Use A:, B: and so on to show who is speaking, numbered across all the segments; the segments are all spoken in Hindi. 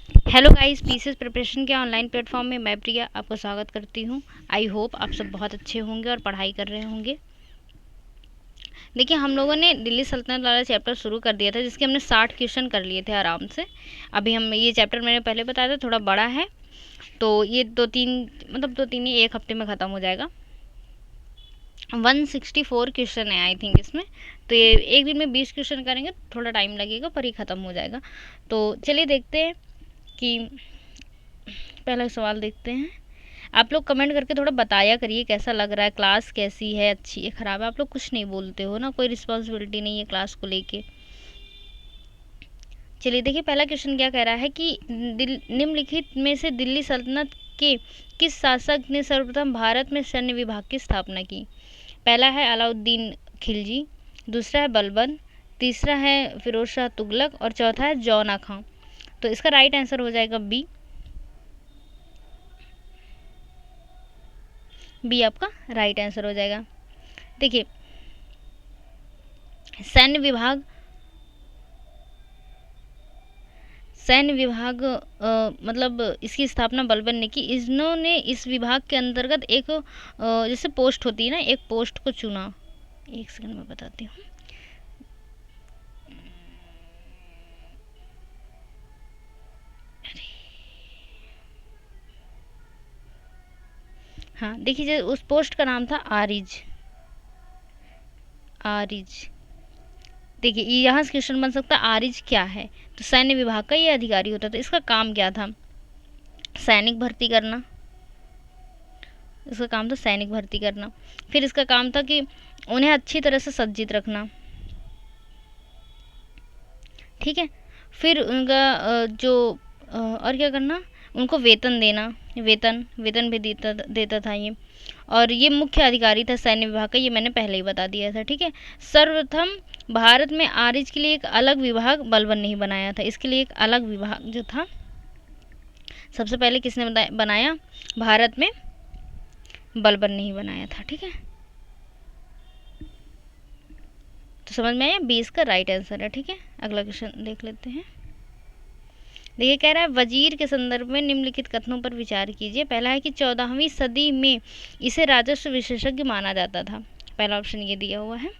A: हेलो गाइस, पीसीएस प्रिपरेशन के ऑनलाइन प्लेटफॉर्म में मैं प्रिया आपका स्वागत करती हूँ। आई होप आप सब बहुत अच्छे होंगे और पढ़ाई कर रहे होंगे। देखिए, हम लोगों ने दिल्ली सल्तनत वाला चैप्टर शुरू कर दिया था, जिसके हमने 60 क्वेश्चन कर लिए थे आराम से। अभी हम ये चैप्टर मैंने पहले बताया था, थोड़ा बड़ा है, तो ये दो तीन ही एक हफ्ते में ख़त्म हो जाएगा। 164 क्वेश्चन है आई थिंक इसमें। तो ये एक दिन में 20 क्वेश्चन करेंगे, थोड़ा टाइम लगेगा पर ये ख़त्म हो जाएगा। तो चलिए देखते हैं कि पहला सवाल देखते हैं। आप लोग कमेंट करके थोड़ा बताया करिए कैसा लग रहा है, क्लास कैसी है, अच्छी है, ख़राब है। आप लोग कुछ नहीं बोलते हो ना, कोई रिस्पॉन्सिबिलिटी नहीं है क्लास को लेके। चलिए देखिए, पहला क्वेश्चन क्या कह रहा है कि निम्नलिखित में से दिल्ली सल्तनत के किस शासक ने सर्वप्रथम भारत में सैन्य विभाग की स्थापना की। पहला है अलाउद्दीन खिलजी, दूसरा है बलबन, तीसरा है फिरोज शाह तुगलक और चौथा है जौना खां। तो इसका राइट आंसर हो जाएगा बी। बी आपका राइट आंसर हो जाएगा। देखिए, सैन्य विभाग मतलब इसकी स्थापना बलबन ने की। इन्होंने इस विभाग के अंतर्गत एक जैसे पोस्ट होती है ना, एक पोस्ट को चुना। एक सेकंड में बताती हूँ। हाँ देखिए, उस पोस्ट का नाम था आरिज। आरिज। देखिए, यहाँ से क्वेश्चन बन सकता है आरिज क्या है। तो सैन्य विभाग का ये अधिकारी होता था। इसका काम क्या था? सैनिक भर्ती करना। इसका काम था सैनिक भर्ती करना। फिर इसका काम था कि उन्हें अच्छी तरह से सज्जित रखना। ठीक है। फिर उनका और क्या करना, उनको वेतन देना। वेतन भी देता देता था ये। और ये मुख्य अधिकारी था सैन्य विभाग का, ये मैंने पहले ही बता दिया था। ठीक है। सर्वप्रथम भारत में आरिज के लिए एक अलग विभाग बलबन ने ही बनाया था। इसके लिए एक अलग विभाग जो था, सबसे पहले किसने बनाया? भारत में बलबन ने ही बनाया था। ठीक है, तो समझ में आया, 20 का राइट आंसर है। ठीक है, अगला क्वेश्चन देख लेते हैं। देखिए, कह रहा है वजीर के संदर्भ में निम्नलिखित कथनों पर विचार कीजिए। पहला है कि 14वीं सदी में इसे राजस्व विशेषज्ञ माना जाता था। पहला ऑप्शन ये दिया हुआ है।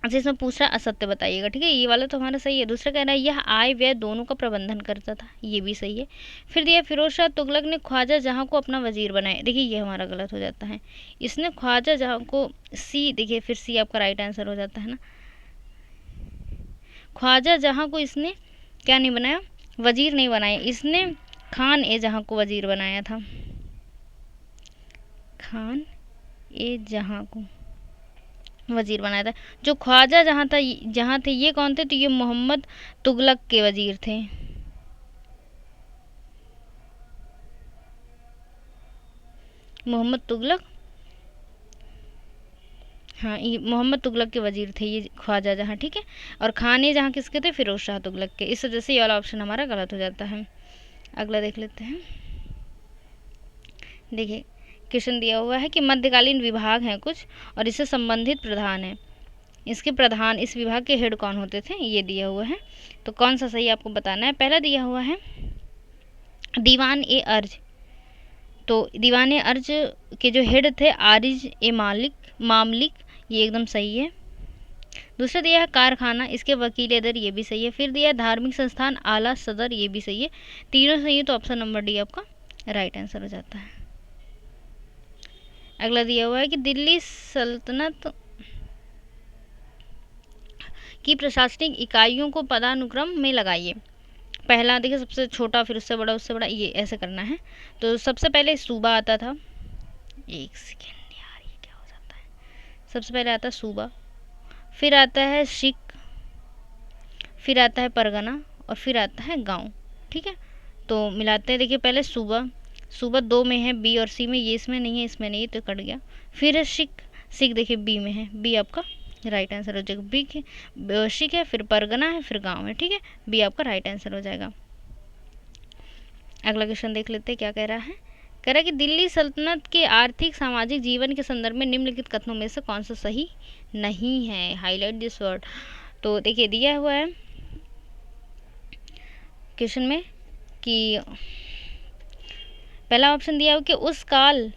A: अच्छा, इसमें पूछ रहा है असत्य बताइएगा। ठीक है, ये वाला तो हमारा सही है। दूसरा कह रहा है यह आय व्यय दोनों का प्रबंधन करता था। ये भी सही है। फिर दिया फिरोज शाह तुगलक ने ख्वाजा जहाँ को अपना वजीर बनाया। देखिए, ये हमारा गलत हो जाता है। इसने ख्वाजा जहाँ को, सी देखिए, फिर सी आपका राइट आंसर हो जाता है ना। ख्वाजा जहाँ को इसने क्या नहीं बनाया? वजीर नहीं बनाया। इसने खान ए जहाँ को वजीर बनाया था। खान ए जहाँ को वजीर बनाया था। जो ख्वाजा जहाँ थे, ये कौन थे? तो ये मोहम्मद तुगलक के वजीर थे। मोहम्मद तुगलक, हाँ, ये मोहम्मद तुगलक के वजीर थे ये ख्वाजा जहाँ। ठीक है। और खान ए जहाँ किसके थे? फिरोज शाह तुगलक के। इस वजह से ये वाला ऑप्शन हमारा गलत हो जाता है। अगला देख लेते हैं। देखिए, क्वेश्चन दिया हुआ है कि मध्यकालीन विभाग हैं कुछ और इससे संबंधित प्रधान है। इसके प्रधान, इस विभाग के हेड कौन होते थे? ये दिया हुआ है। तो कौन सा सही आपको बताना है। पहला दिया हुआ है दीवान ए अर्ज। तो दीवान ए अर्ज के जो हेड थे आरिज ए मामलिक, ये एकदम सही है। दूसरा दिया है कारखाना, इसके वकील दर, ये भी सही है। फिर दिया है धार्मिक संस्थान आला सदर, ये भी सही है। तीनों सही है, तो ऑप्शन नंबर डी आपका राइट आंसर हो जाता है। अगला दिया हुआ है कि दिल्ली सल्तनत की प्रशासनिक इकाइयों को पदानुक्रम में लगाइए। पहला देखिए, सबसे छोटा, फिर उससे बड़ा, उससे बड़ा, ये ऐसे करना है। तो सबसे पहले सूबा आता था। एक सेकेंड यार, ये क्या हो जाता है। सबसे पहले आता है सूबा, फिर आता है सिख, फिर आता है परगना और फिर आता है गांव। ठीक है, तो मिलाते हैं। देखिए, पहले सूबा, सूबा दो में है, बी और सी में। ये इसमें नहीं है, इसमें नहीं है, तो कट गया। फिर है सिख, सिख देखिए बी में है, बी आपका राइट आंसर हो जाएगा। बी के सिख है, फिर परगना है, फिर गांव है। ठीक है, बी आपका राइट आंसर हो जाएगा। अगला क्वेश्चन देख लेते हैं क्या कह रहा है। कह रहा है कि दिल्ली सल्तनत के आर्थिक सामाजिक जीवन के संदर्भ में निम्नलिखित कथनों में से कौन सा सही नहीं है। Highlight this word. तो देखिए, दिया हुआ है क्वेश्चन में कि पहला ऑप्शन दिया हो कि उस काल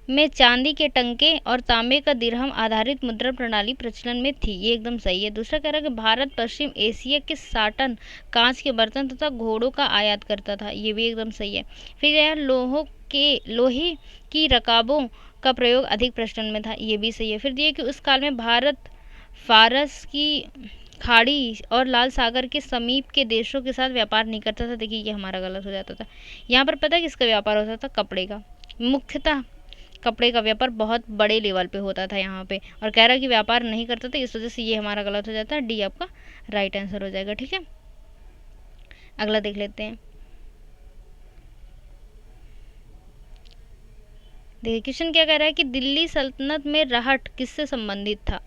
A: में चांदी के टंके और तांबे का दिरहम आधारित मुद्रा प्रणाली प्रचलन में थी, ये एकदम सही है। दूसरा कह रहा है कि भारत पश्चिम एशिया के साटन कांच के बर्तन तथा घोड़ों का आयात करता था, ये भी एकदम सही है। फिर यह लोहे की रकाबों का प्रयोग अधिक प्रचलन में था, ये भी सही है। फिर दिए कि उस काल में भारत फारस की खाड़ी और लाल सागर के समीप के देशों के साथ व्यापार नहीं करता था, देखिए ये हमारा गलत हो जाता था। यहाँ पर पता है किसका व्यापार होता था, कपड़े का, मुख्यतः कपड़े का व्यापार बहुत बड़े लेवल पे होता था यहाँ पे, और कह रहा है कि व्यापार नहीं करता था, इस वजह से ये हमारा गलत हो जाता है, डी आपका राइट आंसर हो जाएगा। ठीक है, अगला देख लेते हैं। देखिए क्वेश्चन क्या कह रहा है कि दिल्ली सल्तनत में राहट किससे संबंधित था।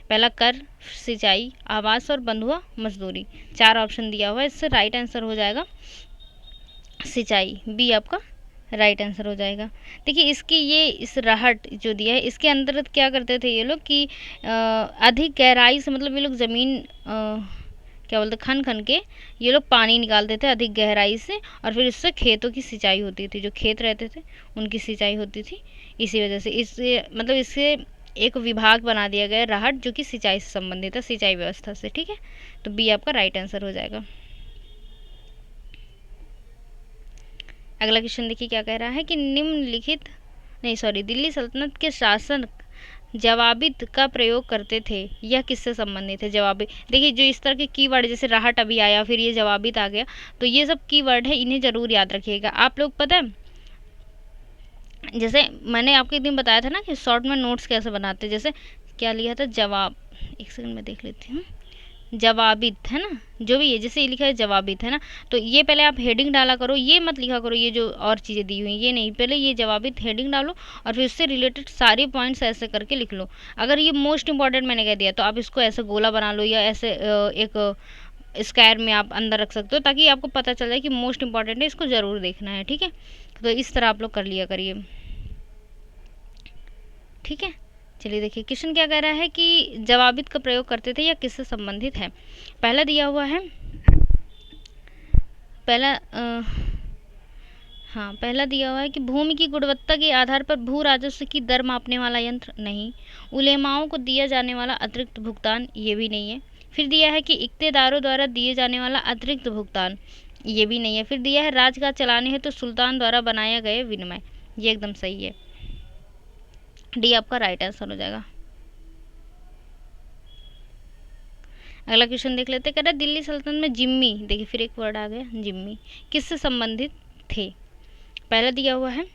A: पहला कर, सिंचाई, आवास और बंधुआ मजदूरी, 4 ऑप्शन दिया हुआ है, इससे राइट आंसर हो जाएगा सिंचाई, बी आपका राइट आंसर हो जाएगा। देखिए इसकी ये इस राहट जो दिया है इसके अंतर्गत क्या करते थे ये लोग कि अधिक गहराई से, मतलब ये लोग ज़मीन क्या बोलते खन खन के ये लोग पानी निकालते थे अधिक गहराई से, और फिर इससे खेतों की सिंचाई होती थी, जो खेत रहते थे उनकी सिंचाई होती थी। इसी वजह से इससे मतलब इससे एक विभाग बना दिया गया राहट, जो कि सिंचाई से संबंधित है, सिंचाई व्यवस्था से। ठीक है, तो बी आपका राइट आंसर हो जाएगा। अगला क्वेश्चन देखिए क्या कह रहा है कि दिल्ली सल्तनत के शासक जवाबित का प्रयोग करते थे, यह किससे संबंधित है। जवाबित, देखिए जो इस तरह के कीवर्ड जैसे राहट अभी आया, फिर ये जवाबित आ गया, तो ये सब कीवर्ड है, इन्हें जरूर याद रखिएगा आप लोग। पता है जैसे मैंने आपको एक दिन बताया था ना कि शॉर्ट में नोट्स कैसे बनाते, जैसे क्या लिया था जवाब, एक सेकंड में देख लेती हूँ, जवाबित है ना, जो भी है जैसे ये लिखा है जवाबित है ना, तो ये पहले आप हेडिंग डाला करो, ये मत लिखा करो ये जो और चीज़ें दी हुई ये नहीं, पहले ये जवाबित हेडिंग डालो और फिर उससे रिलेटेड सारे पॉइंट्स ऐसे करके लिख लो। अगर ये मोस्ट इंपॉर्टेंट मैंने कह दिया तो आप इसको ऐसे गोला बना लो, या ऐसे एक स्क्वायर में आप अंदर रख सकते हो, ताकि आपको पता चल जाए कि मोस्ट इंपॉर्टेंट है, इसको ज़रूर देखना है। ठीक है, तो इस तरह आप लोग कर लिया करिए। ठीक है, चलिए देखिए क्वेश्चन क्या कह रहा है कि जवाबित का प्रयोग करते थे या किससे संबंधित है। पहला दिया हुआ है, पहला दिया हुआ है कि भूमि की गुणवत्ता के आधार पर भू राजस्व की दर मापने वाला यंत्र, नहीं। उलेमाओं को दिया जाने वाला अतिरिक्त भुगतान, ये भी नहीं है। फिर दिया है कि इक्तेदारों द्वारा दिए जाने वाला अतिरिक्त भुगतान, ये भी नहीं है। फिर दिया है राजगाह चलाने है तो सुल्तान द्वारा बनाया गए विनिमय, ये एकदम सही है, डी आपका राइट आंसर हो जाएगा। अगला क्वेश्चन देख लेते, कह रहा है दिल्ली सल्तनत में जिम्मी, देखिए फिर एक वर्ड आ गया जिम्मी, किससे संबंधित थे। पहला दिया हुआ है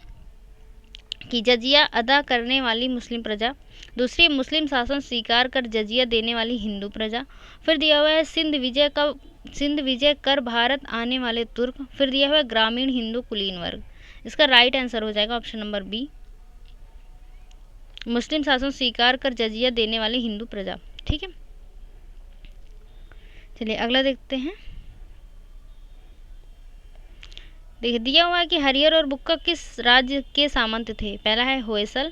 A: कि जजिया अदा करने वाली मुस्लिम प्रजा, दूसरी मुस्लिम शासन स्वीकार कर जजिया देने वाली हिंदू प्रजा। फिर दिया हुआ है सिंध विजय कर भारत आने वाले तुर्क। फिर दिया हुआ है ग्रामीण हिंदू कुलीन वर्ग, इसका राइट आंसर हो जाएगा ऑप्शन नंबर बी, मुस्लिम शासन स्वीकार कर जजिया देने वाली हिंदू प्रजा। ठीक है, चलिए अगला देखते हैं। देखिए दिया हुआ है कि हरियर और बुक्का किस राज्य के सामंत थे। पहला है होयसल,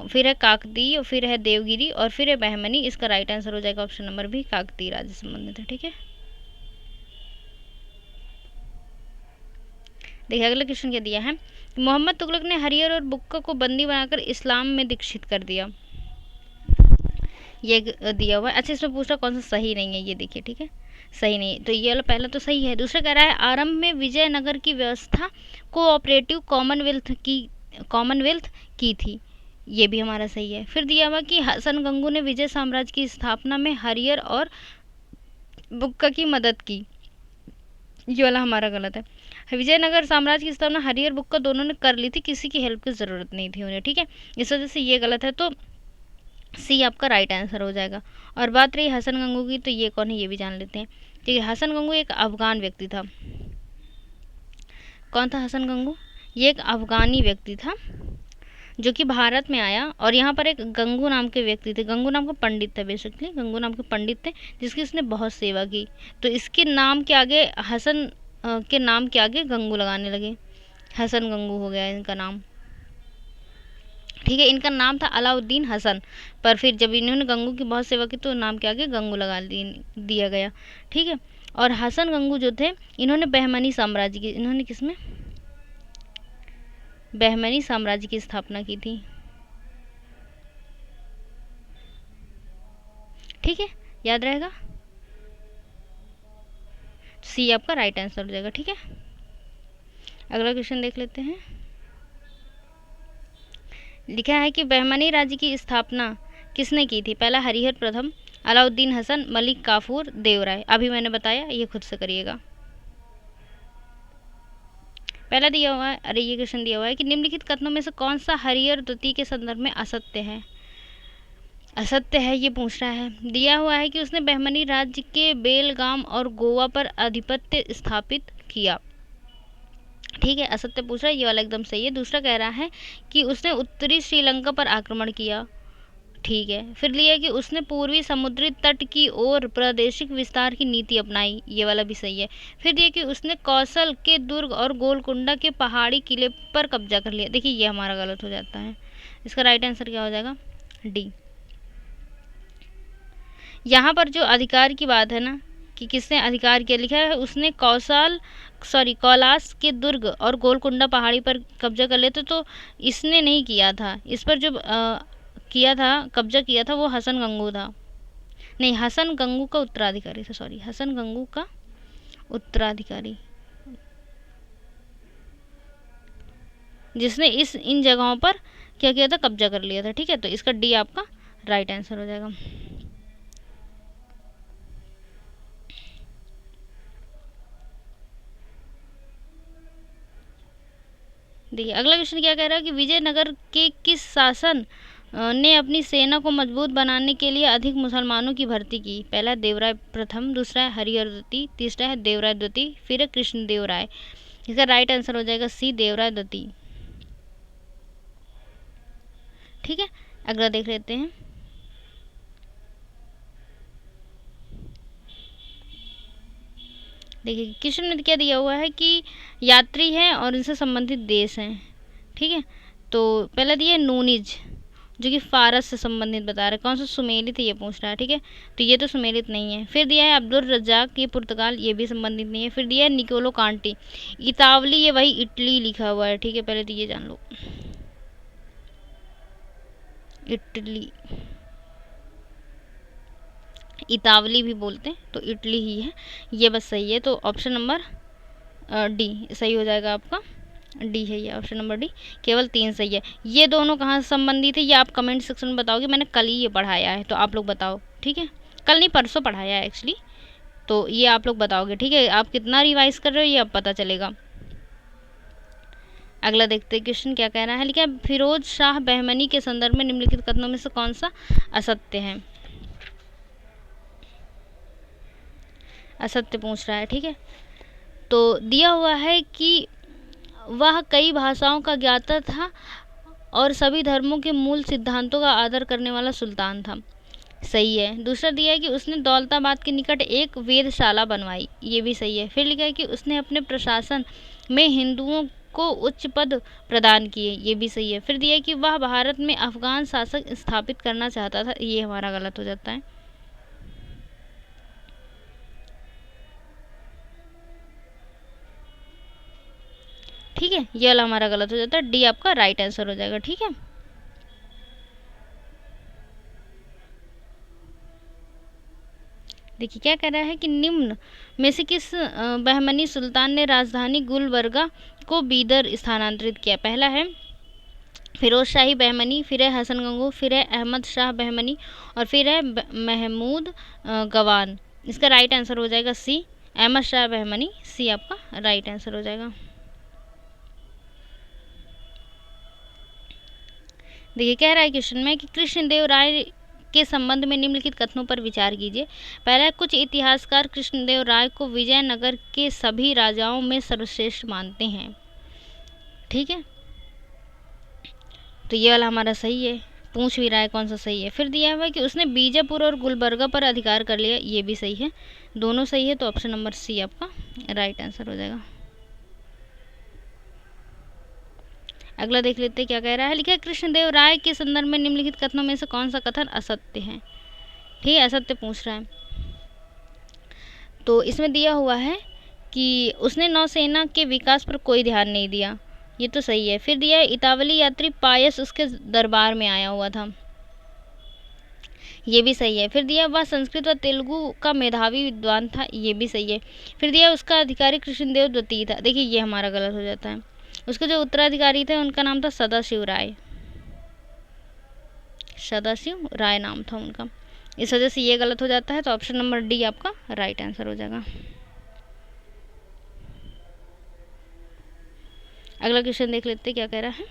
A: फिर है काकती, और फिर है देवगिरी, और फिर है बहमनी, इसका राइट आंसर हो जाएगा ऑप्शन नंबर बी, काकती राज्य संबंधित है। ठीक है, देखिए अगला क्वेश्चन क्या दिया है, मोहम्मद तुगलक ने हरियर और बुक्का को बंदी बनाकर इस्लाम में दीक्षित कर दिया, ये दिया हुआ है। अच्छा इसमें पूछ रहा कौन सा सही नहीं है, ये देखिए ठीक है, सही नहीं है, तो ये वाला पहला तो सही है। दूसरा कह रहा है आरंभ में विजयनगर की व्यवस्था कोऑपरेटिव कॉमनवेल्थ की थी, ये भी हमारा सही है। फिर दिया हुआ कि हसन गंगू ने विजय साम्राज्य की स्थापना में हरियर और बुक्का की मदद की, ये वाला हमारा गलत है। विजयनगर साम्राज्य की स्थापना हरियर बुक्का दोनों ने कर ली थी, किसी की हेल्प की ज़रूरत नहीं थी उन्हें। ठीक है, इस वजह से ये गलत है, तो सी आपका राइट आंसर हो जाएगा। और बात रही हसन गंगू की, तो ये कौन है ये भी जान लेते हैं। ठीक है, हसन गंगू एक अफगान व्यक्ति था। कौन था हसन गंगू, ये एक अफगानी व्यक्ति था जो कि भारत में आया, और यहाँ पर एक गंगू नाम के व्यक्ति थे, गंगू नाम का पंडित था, बेसिकली गंगू नाम के पंडित थे जिसकी इसने बहुत सेवा की, तो इसके नाम के आगे हसन के नाम के आगे गंगू लगाने लगे, हसन गंगू हो गया इनका नाम। ठीक है, इनका नाम था अलाउद्दीन हसन, पर फिर जब इन्होंने गंगू की बहुत सेवा की तो नाम के आगे गंगू लगा दिया गया। ठीक है, और हसन गंगू जो थे इन्होंने बहमनी साम्राज्य की, इन्होंने किसमें, बहमनी साम्राज्य की स्थापना की थी। ठीक है, याद रहेगा। सी आपका राइट आंसर हो जाएगा। ठीक है, अगला क्वेश्चन देख लेते हैं। लिखा है कि बहमनी राज्य की स्थापना किसने की थी? पहला हरिहर प्रथम, अलाउद्दीन हसन, मलिक काफूर, देवराय। अभी मैंने बताया, ये खुद से करिएगा। पहला दिया हुआ है, अरे ये क्वेश्चन दिया हुआ है कि निम्नलिखित कथनों में से कौन सा हरिहर द्वितीय के संदर्भ में असत्य है? असत्य है ये पूछ रहा है। दिया हुआ है कि उसने बहमनी राज्य के बेलगाम और गोवा पर आधिपत्य स्थापित किया। ठीक है, असत्य पूछ रहा है, ये वाला एकदम सही है। दूसरा कह रहा है कि उसने उत्तरी श्रीलंका पर आक्रमण किया। ठीक है, फिर लिया कि उसने पूर्वी समुद्री तट की ओर प्रादेशिक विस्तार की नीति अपनाई। ये वाला भी सही है। फिर दिया कि उसने कौशल के दुर्ग और गोलकुंडा के पहाड़ी किले पर कब्जा कर लिया। देखिए ये हमारा गलत हो जाता है। इसका राइट आंसर क्या हो जाएगा? डी। यहाँ पर जो अधिकार की बात है ना कि किसने अधिकार किया, लिखा है उसने कौलास के दुर्ग और गोलकुंडा पहाड़ी पर कब्जा कर लेते, तो इसने नहीं किया था। इस पर जो किया था, कब्जा किया था, वो हसन गंगू था। नहीं, हसन गंगू का उत्तराधिकारी था, सॉरी, हसन गंगू का उत्तराधिकारी, जिसने इन जगहों पर क्या किया था? कब्जा कर लिया था। ठीक है, तो इसका डी आपका राइट आंसर हो जाएगा। देखिए अगला क्वेश्चन क्या कह रहा है कि विजयनगर के किस शासन ने अपनी सेना को मजबूत बनाने के लिए अधिक मुसलमानों की भर्ती की? पहला देवराय प्रथम, दूसरा है हरिहर द्वितीय, तीसरा है देवराय द्वितीय, फिर है कृष्णदेव राय। इसका राइट आंसर हो जाएगा सी, देवराय द्वितीय। ठीक है, अगला देख लेते हैं। देखिए क्वेश्चन में क्या दिया हुआ है कि यात्री हैं और इनसे संबंधित देश हैं। ठीक है, तो पहला दिया है नूनिज, जो कि फारस से संबंधित बता रहा है। कौन सा? सुमेलित है ये पूछ रहा है। ठीक है, तो ये तो सुमेलित नहीं है। फिर दिया है अब्दुल रज्जाक, ये पुर्तगाल, ये भी संबंधित नहीं है। फिर दिया है निकोलो कांटी, इतावली, ये वही इटली लिखा हुआ है। ठीक है, पहले तो ये जान लो, इटली, इतावली भी बोलते हैं, तो इटली ही है। ये बस सही है, तो ऑप्शन नंबर डी सही हो जाएगा आपका। डी है ये, ऑप्शन नंबर डी। केवल 3 सही है। ये दोनों कहाँ से संबंधित है ये आप कमेंट सेक्शन में बताओगे। मैंने कल ही ये पढ़ाया है, तो आप लोग बताओ। ठीक है, कल नहीं परसों पढ़ाया है एक्चुअली, तो ये आप लोग बताओगे। ठीक है, आप कितना रिवाइज कर रहे हो ये अब पता चलेगा। अगला देखते हैं क्वेश्चन क्या कह रहा है। लिखा है फिरोज शाह बहमनी के संदर्भ में निम्नलिखित कथनों में से कौन सा असत्य है? असत्य पूछ रहा है। ठीक है, तो दिया हुआ है कि वह कई भाषाओं का ज्ञाता था और सभी धर्मों के मूल सिद्धांतों का आदर करने वाला सुल्तान था। सही है। दूसरा दिया है कि उसने दौलताबाद के निकट एक वेधशाला बनवाई। ये भी सही है। फिर लिखा है कि उसने अपने प्रशासन में हिंदुओं को उच्च पद प्रदान किए। ये भी सही है। फिर दिया है कि वह भारत में अफगान शासक स्थापित करना चाहता था। ये हमारा गलत हो जाता है। ठीक है, ये वाला हमारा गलत हो जाता है। डी आपका राइट आंसर हो जाएगा। ठीक है, देखिए क्या कह रहा है कि निम्न में से किस बहमनी सुल्तान ने राजधानी गुलबर्गा को बीदर स्थानांतरित किया? पहला है फिरोज शाही बहमनी, फिर है हसन गंगू, फिर है अहमद शाह बहमनी, और फिर है महमूद गवान। इसका राइट आंसर हो जाएगा सी, अहमद शाह बहमनी। सी आपका राइट आंसर हो जाएगा। देखिए कह रहा है क्वेश्चन में कि कृष्णदेव राय के संबंध में निम्नलिखित कथनों पर विचार कीजिए। पहला, कुछ इतिहासकार कृष्णदेव राय को विजयनगर के सभी राजाओं में सर्वश्रेष्ठ मानते हैं। ठीक है, तो ये वाला हमारा सही है। पूछ भी रहा है कौन सा सही है। फिर दिया हुआ है कि उसने बीजापुर और गुलबर्गा पर अधिकार कर लिया। ये भी सही है, दोनों सही है, तो ऑप्शन नंबर सी आपका राइट आंसर हो जाएगा। अगला देख लेते हैं क्या कह रहा है। लिखा है कृष्णदेव राय के संदर्भ में निम्नलिखित कथनों में से कौन सा कथन असत्य है? ठीक है, असत्य पूछ रहा है। तो इसमें दिया हुआ है कि उसने नौसेना के विकास पर कोई ध्यान नहीं दिया, ये तो सही है। फिर दिया है इतावली यात्री पायस उसके दरबार में आया हुआ था, ये भी सही है। फिर दिया वह संस्कृत व तेलुगु का मेधावी विद्वान था, ये भी सही है। फिर दिया उसका अधिकारी कृष्णदेव द्वितीय था, देखिए ये हमारा गलत हो जाता है। उसके जो उत्तराधिकारी थे उनका नाम था सदाशिव राय, सदाशिव राय नाम था उनका, इस वजह से ये गलत हो जाता है। तो ऑप्शन नंबर डी आपका राइट आंसर हो जाएगा। अगला क्वेश्चन देख लेते हैं क्या कह रहा है।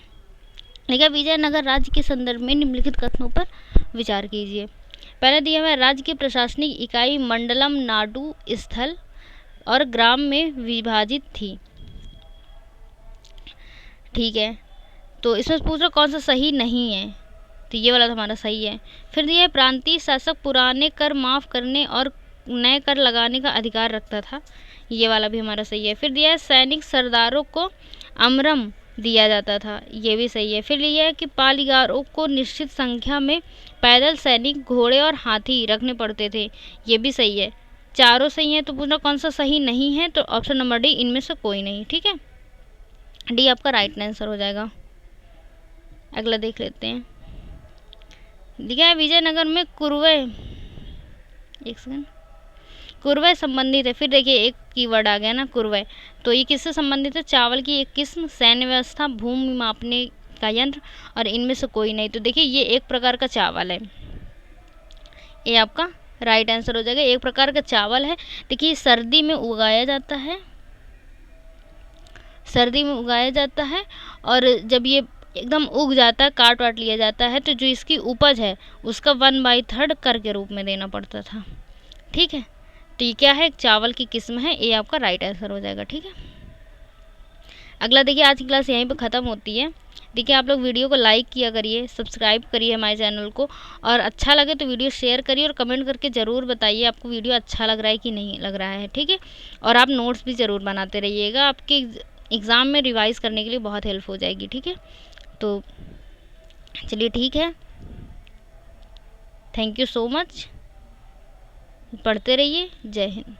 A: देखिए विजयनगर राज्य के संदर्भ में निम्नलिखित कथनों पर विचार कीजिए। पहले दिया हुआ है राज्य की प्रशासनिक इकाई मंडलम नाडु स्थल और ग्राम में विभाजित थी, ठीक है। तो इसमें पूछ रहा कौन सा सही नहीं है, तो ये वाला तो हमारा सही है। फिर दिया है प्रांतीय शासक पुराने कर माफ़ करने और नए कर लगाने का अधिकार रखता था, ये वाला भी हमारा सही है। फिर दिया है सैनिक सरदारों को अमरम दिया जाता था, ये भी सही है। फिर लिया है कि पालीगारों को निश्चित संख्या में पैदल सैनिक घोड़े और हाथी रखने पड़ते थे, ये भी सही है। चारों सही है, तो पूछना कौन सा सही नहीं है, तो ऑप्शन नंबर डी इनमें से कोई नहीं, ठीक है। डी आपका राइट आंसर हो जाएगा। अगला देख लेते हैं। लिखा है विजयनगर में कुरवे, एक सेकंड, कुरवे संबंधित है। फिर देखिए एक कीवर्ड आ गया ना कुरवे, तो ये किससे संबंधित है, चावल की एक किस्म, सैन्य व्यवस्था, भूमि मापने का यंत्र, और इनमें से कोई नहीं। तो देखिए ये एक प्रकार का चावल है, ये आपका राइट आंसर हो जाएगा। एक प्रकार का चावल है, देखिए सर्दी में उगाया जाता है, सर्दी में उगाया जाता है, और जब ये एकदम उग जाता है, काट वाट लिया जाता है, तो जो इसकी उपज है उसका 1/3 कर के रूप में देना पड़ता था, ठीक है। तो ये क्या है, एक चावल की किस्म है, ये आपका राइट आंसर हो जाएगा, ठीक है। अगला देखिए आज की क्लास यहीं पे ख़त्म होती है। देखिए आप लोग वीडियो को लाइक किया करिए, सब्सक्राइब करिए हमारे चैनल को, और अच्छा लगे तो वीडियो शेयर करिए और कमेंट करके ज़रूर बताइए आपको वीडियो अच्छा लग रहा है कि नहीं लग रहा है, ठीक है। और आप नोट्स भी ज़रूर बनाते रहिएगा, आपके एग्ज़ाम में रिवाइज़ करने के लिए बहुत हेल्प हो जाएगी, ठीक है। तो चलिए ठीक है, थैंक यू सो मच, पढ़ते रहिए, जय हिंद।